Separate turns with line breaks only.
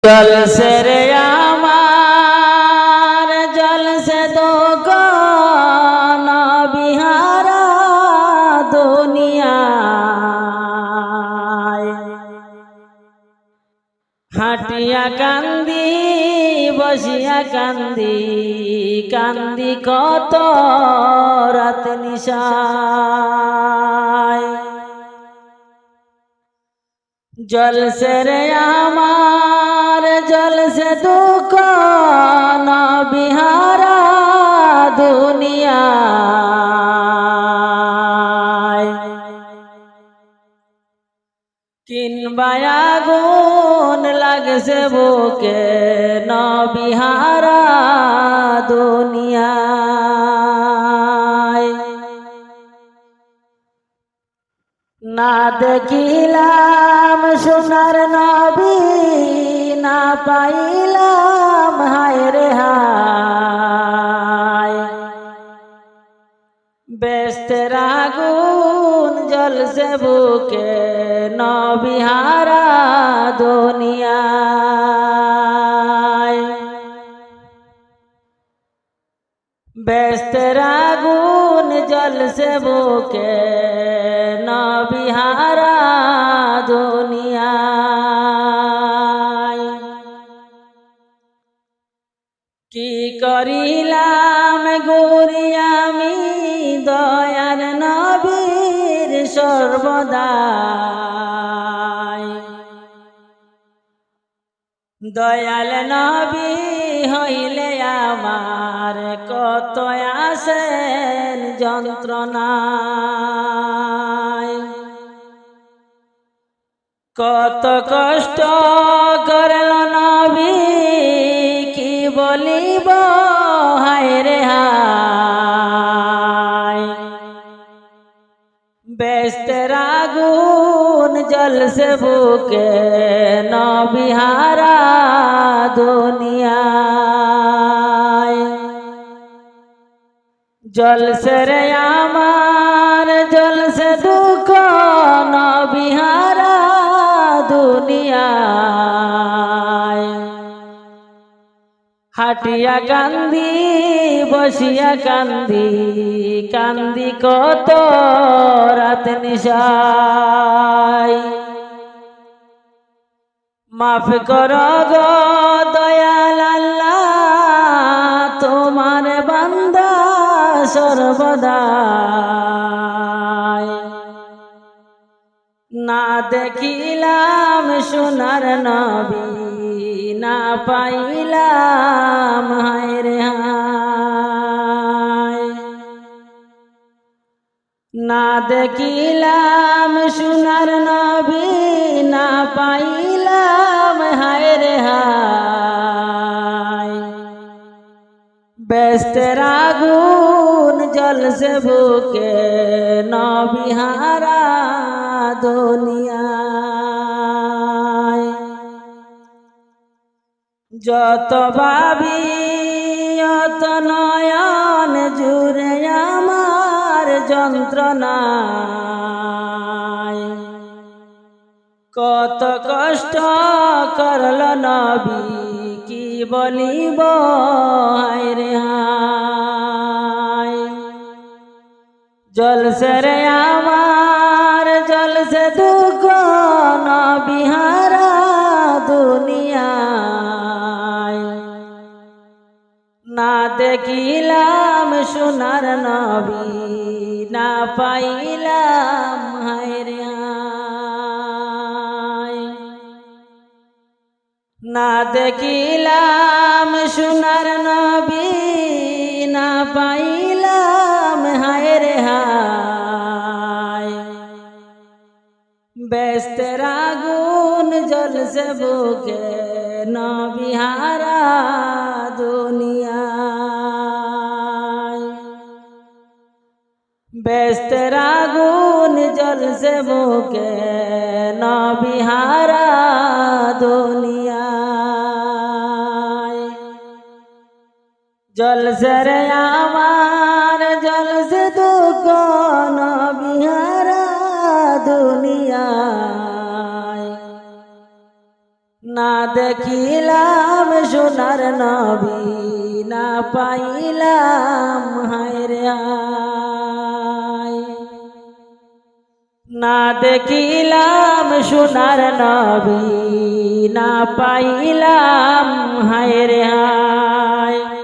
जल से रे आमार जल से दो गाना बिहारा दुनिया हाटिया कांदी बसिया कांदी कांदी कत रात निशाय जल से रे आमार जल से दुख न बिहारा दुनिया किनबाया गुन लग से बुके न बिहारा दुनिया ना देखिलाम सोनार नबी ना पाइलाम हाय रे हाय बेस्तर आগুন जल से बुके न बिहारा दुनिया बेस्तर आগুন जल से बुके न बिहारा दुनिया की करिलाम गुरियामी दयार नबीर सर्वदाय दयाल नबी हইলে আমার কত আসেন যন্ত্রণায় কত কষ্ট করল নবী কি বলিব হায় রে হায় बेस्तर आগুন जल से बुके न बिहारा दुनिया जल से रे आमार जल से दुख न बिहारा दुनिया हाटिया कांदी बसिया कांदी कांदी कत रात निशाय माफ करो गो दयाल अल्लाह तुम्हार बंदा सर्वदाय ना देखिलाम सोनार नबी ना पाइलाम हाय रे हाय ना देखिलाम सोनार नबी ना पाइलाम हाय रे हाय बेस्तर आগুন जल से बुके न बिहारा दुनिया যত ভাবি অত নয়ন জুড়ে আমার যন্ত্রণায় কত কষ্ট করল নবী কি বলিব হায় রে হায় জল से রে আমার জল से দুঃখ ন বিহারা দুনিয়া ना देखिलाम सोनार नबी ना पाइलाम हाय रे हाय ना देखिलाम सोनार नबी ना पाइलाम हाय रे हाय बेस्तर आগুন जल से बुके न बिहारा दुनिया बेस्तर आগুন जल से बुके न बिहारा दुनिया जल से रे आमार जल से दुख न बिहारा दुनिया ना দেখিলাম সোনার নবী না পাইলাম হায় রে হায় না দেখিলাম সোনার নবী না পাইলাম হায় রে হায়